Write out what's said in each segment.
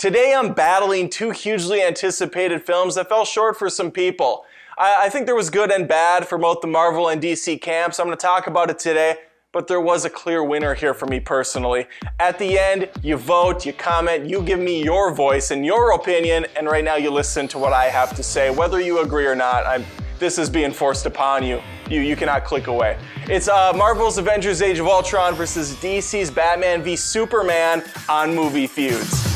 Today I'm battling two hugely anticipated films that fell short for some people. I think there was good and bad for both the Marvel and DC camps. I'm going to talk about it today, but there was a clear winner here for me personally. At the end, you vote, you comment, you give me your voice and your opinion, and right now you listen to what I have to say. Whether you agree or not, this is being forced upon you. You cannot click away. It's Marvel's Avengers Age of Ultron versus DC's Batman v Superman on Movie Feuds.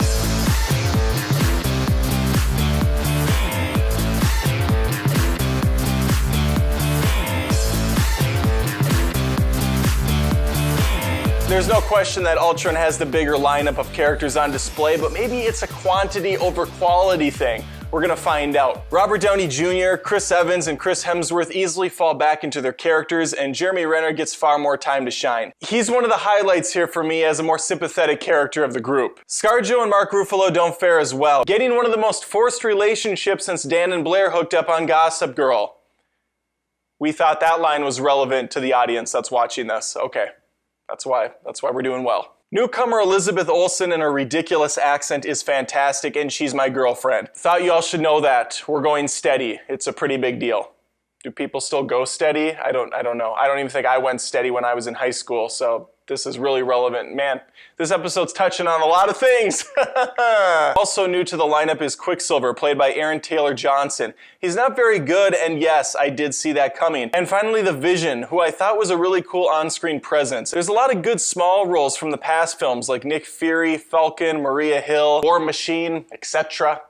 There's no question that Ultron has the bigger lineup of characters on display, but maybe it's a quantity over quality thing. We're gonna find out. Robert Downey Jr., Chris Evans, and Chris Hemsworth easily fall back into their characters, and Jeremy Renner gets far more time to shine. He's one of the highlights here for me as a more sympathetic character of the group. ScarJo and Mark Ruffalo don't fare as well, getting one of the most forced relationships since Dan and Blair hooked up on Gossip Girl. We thought that line was relevant to the audience that's watching this. Okay. That's why we're doing well. Newcomer Elizabeth Olsen in her ridiculous accent is fantastic, and she's my girlfriend. Thought you all should know that. We're going steady. It's a pretty big deal. Do people still go steady? I don't know. I don't even think I went steady when I was in high school, so this is really relevant. Man, this episode's touching on a lot of things. Also new to the lineup is Quicksilver, played by Aaron Taylor Johnson. He's not very good, and yes, I did see that coming. And finally, the Vision, who I thought was a really cool on-screen presence. There's a lot of good small roles from the past films, like Nick Fury, Falcon, Maria Hill, War Machine, etc.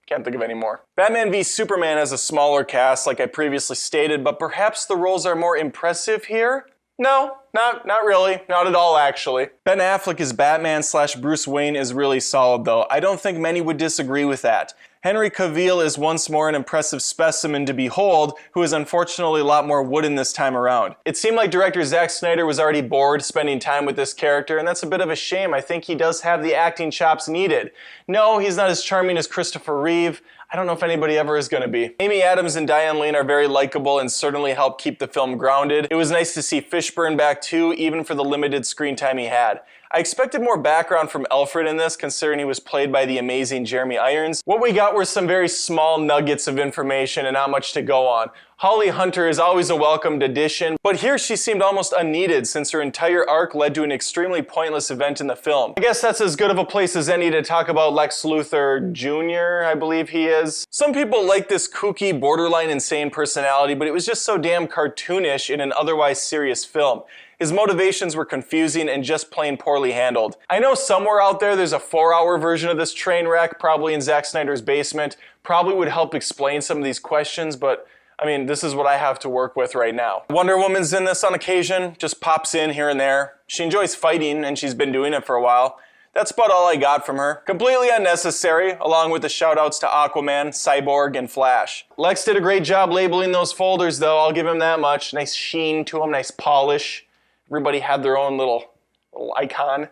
Can't think of any more. Batman v Superman has a smaller cast, like I previously stated, but perhaps the roles are more impressive here? No, not really. Not at all, actually. Ben Affleck as Batman / Bruce Wayne is really solid, though. I don't think many would disagree with that. Henry Cavill is once more an impressive specimen to behold, who is unfortunately a lot more wooden this time around. It seemed like director Zack Snyder was already bored spending time with this character, and that's a bit of a shame. I think he does have the acting chops needed. No, he's not as charming as Christopher Reeve. I don't know if anybody ever is going to be. Amy Adams and Diane Lane are very likable and certainly help keep the film grounded. It was nice to see Fishburne back too, even for the limited screen time he had. I expected more background from Alfred in this, considering he was played by the amazing Jeremy Irons. What we got were some very small nuggets of information and not much to go on. Holly Hunter is always a welcomed addition, but here she seemed almost unneeded since her entire arc led to an extremely pointless event in the film. I guess that's as good of a place as any to talk about Lex Luthor Jr., I believe he is. Some people like this kooky, borderline insane personality, but it was just so damn cartoonish in an otherwise serious film. His motivations were confusing and just plain poorly handled. I know somewhere out there's a 4-hour version of this train wreck, probably in Zack Snyder's basement, probably would help explain some of these questions, but I mean, this is what I have to work with right now. Wonder Woman's in this on occasion, just pops in here and there. She enjoys fighting, and she's been doing it for a while. That's about all I got from her. Completely unnecessary, along with the shoutouts to Aquaman, Cyborg, and Flash. Lex did a great job labeling those folders, though, I'll give him that much. Nice sheen to them, nice polish. Everybody had their own little icon.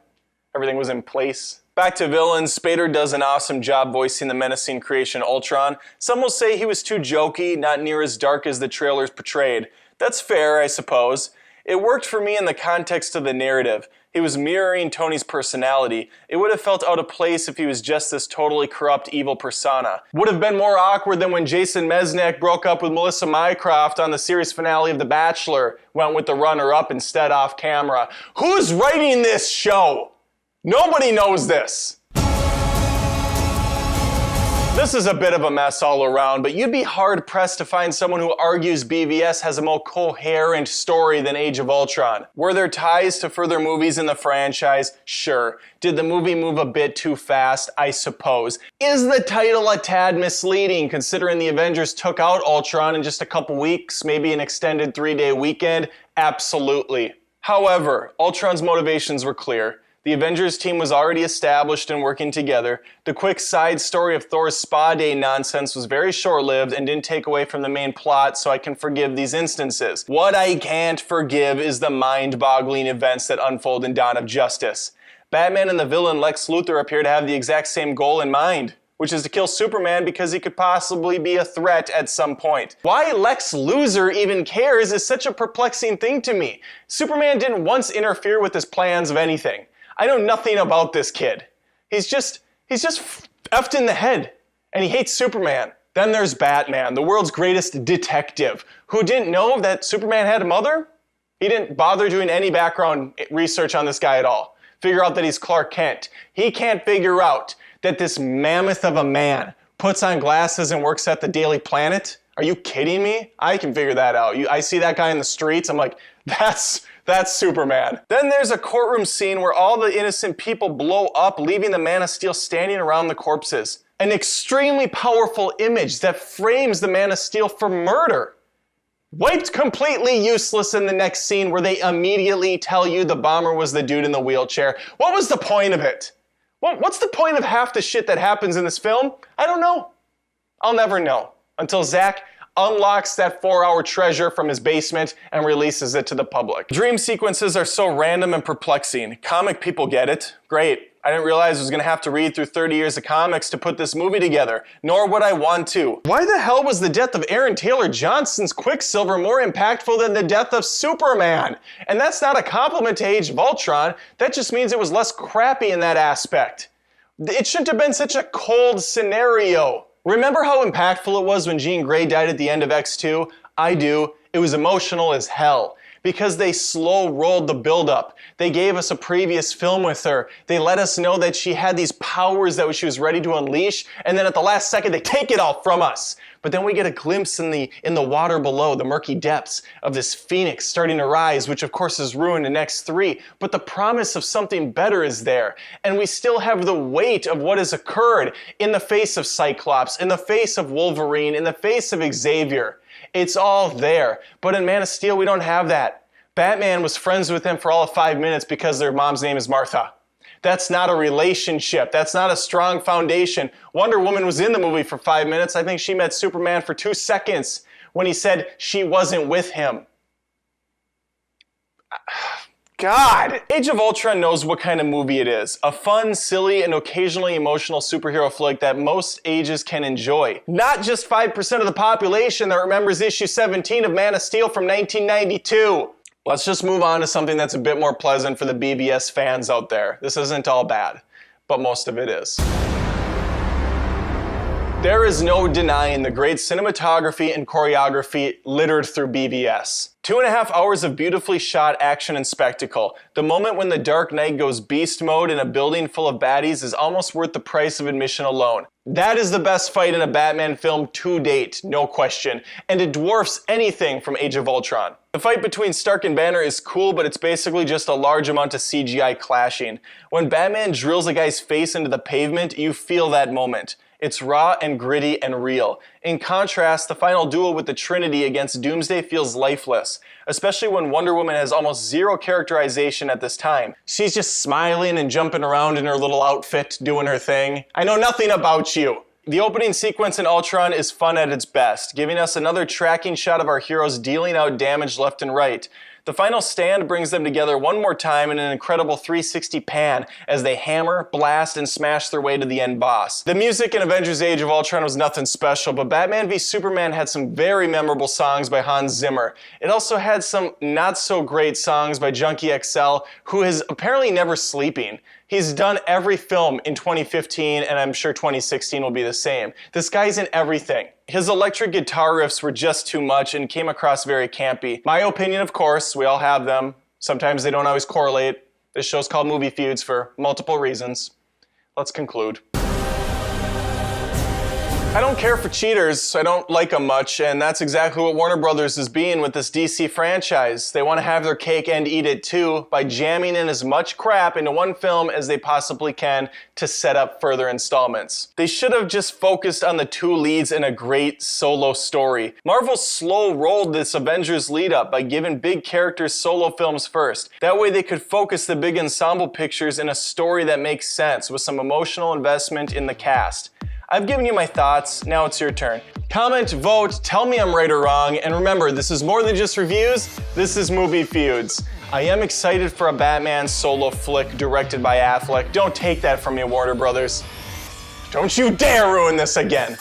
Everything was in place. Back to villains, Spader does an awesome job voicing the menacing creation Ultron. Some will say he was too jokey, not near as dark as the trailers portrayed. That's fair, I suppose. It worked for me in the context of the narrative. He was mirroring Tony's personality. It would have felt out of place if he was just this totally corrupt, evil persona. Would have been more awkward than when Jason Mesnick broke up with Melissa Mycroft on the series finale of The Bachelor, went with the runner-up instead off camera. Who's writing this show? Nobody knows this. This is a bit of a mess all around, but you'd be hard-pressed to find someone who argues BVS has a more coherent story than Age of Ultron. Were there ties to further movies in the franchise? Sure. Did the movie move a bit too fast? I suppose. Is the title a tad misleading, considering the Avengers took out Ultron in just a couple weeks, maybe an extended 3-day weekend? Absolutely. However, Ultron's motivations were clear. The Avengers team was already established and working together. The quick side story of Thor's spa day nonsense was very short-lived and didn't take away from the main plot, so I can forgive these instances. What I can't forgive is the mind-boggling events that unfold in Dawn of Justice. Batman and the villain Lex Luthor appear to have the exact same goal in mind, which is to kill Superman because he could possibly be a threat at some point. Why Lex Luthor even cares is such a perplexing thing to me. Superman didn't once interfere with his plans of anything. I know nothing about this kid. He's He's just effed in the head, and he hates Superman. Then there's Batman, the world's greatest detective, who didn't know that Superman had a mother. He didn't bother doing any background research on this guy at all. Figure out that he's Clark Kent. He can't figure out that this mammoth of a man puts on glasses and works at the Daily Planet. Are you kidding me? I can figure that out. I see that guy in the streets, I'm like, that's Superman. Then there's a courtroom scene where all the innocent people blow up, leaving the Man of Steel standing around the corpses. An extremely powerful image that frames the Man of Steel for murder. Wiped completely useless in the next scene where they immediately tell you the bomber was the dude in the wheelchair. What was the point of it? What's the point of half the shit that happens in this film? I don't know. I'll never know until Zach unlocks that 4-hour treasure from his basement and releases it to the public. Dream sequences are so random and perplexing. Comic people get it. Great. I didn't realize I was going to have to read through 30 years of comics to put this movie together, nor would I want to. Why the hell was the death of Aaron Taylor Johnson's Quicksilver more impactful than the death of Superman? And that's not a compliment to Age of Ultron, that just means it was less crappy in that aspect. It shouldn't have been such a cold scenario. Remember how impactful it was when Jean Grey died at the end of X2? I do. It was emotional as hell. Because they slow rolled the buildup. They gave us a previous film with her. They let us know that she had these powers that she was ready to unleash, and then at the last second they take it all from us. But then we get a glimpse in the water below, the murky depths of this phoenix starting to rise, which of course is ruined in X3. But the promise of something better is there. And we still have the weight of what has occurred in the face of Cyclops, in the face of Wolverine, in the face of Xavier. It's all there. But in Man of Steel, we don't have that. Batman was friends with him for all of 5 minutes because their mom's name is Martha. That's not a relationship. That's not a strong foundation. Wonder Woman was in the movie for 5 minutes. I think she met Superman for 2 seconds when he said she wasn't with him. God! Age of Ultron knows what kind of movie it is. A fun, silly, and occasionally emotional superhero flick that most ages can enjoy. Not just 5% of the population that remembers issue 17 of Man of Steel from 1992. Let's just move on to something that's a bit more pleasant for the BBS fans out there. This isn't all bad, but most of it is. There is no denying the great cinematography and choreography littered through BVS. 2.5 hours of beautifully shot action and spectacle. The moment when the Dark Knight goes beast mode in a building full of baddies is almost worth the price of admission alone. That is the best fight in a Batman film to date, no question, and it dwarfs anything from Age of Ultron. The fight between Stark and Banner is cool, but it's basically just a large amount of CGI clashing. When Batman drills a guy's face into the pavement, you feel that moment. It's raw and gritty and real. In contrast, the final duel with the Trinity against Doomsday feels lifeless, especially when Wonder Woman has almost zero characterization at this time. She's just smiling and jumping around in her little outfit, doing her thing. I know nothing about you. The opening sequence in Ultron is fun at its best, giving us another tracking shot of our heroes dealing out damage left and right. The final stand brings them together one more time in an incredible 360 pan as they hammer, blast, and smash their way to the end boss. The music in Avengers Age of Ultron was nothing special, but Batman v Superman had some very memorable songs by Hans Zimmer. It also had some not-so-great songs by Junkie XL, who is apparently never sleeping. He's done every film in 2015, and I'm sure 2016 will be the same. This guy's in everything. His electric guitar riffs were just too much and came across very campy. My opinion, of course, we all have them. Sometimes they don't always correlate. This show's called Movie Feuds for multiple reasons. Let's conclude. I don't care for cheaters, I don't like them much, and that's exactly what Warner Brothers is being with this DC franchise. They want to have their cake and eat it too by jamming in as much crap into one film as they possibly can to set up further installments. They should have just focused on the 2 leads in a great solo story. Marvel slow-rolled this Avengers lead-up by giving big characters solo films first. That way they could focus the big ensemble pictures in a story that makes sense with some emotional investment in the cast. I've given you my thoughts, now it's your turn. Comment, vote, tell me I'm right or wrong, and remember, this is more than just reviews, this is Movie Feuds. I am excited for a Batman solo flick directed by Affleck. Don't take that from me, Warner Brothers. Don't you dare ruin this again.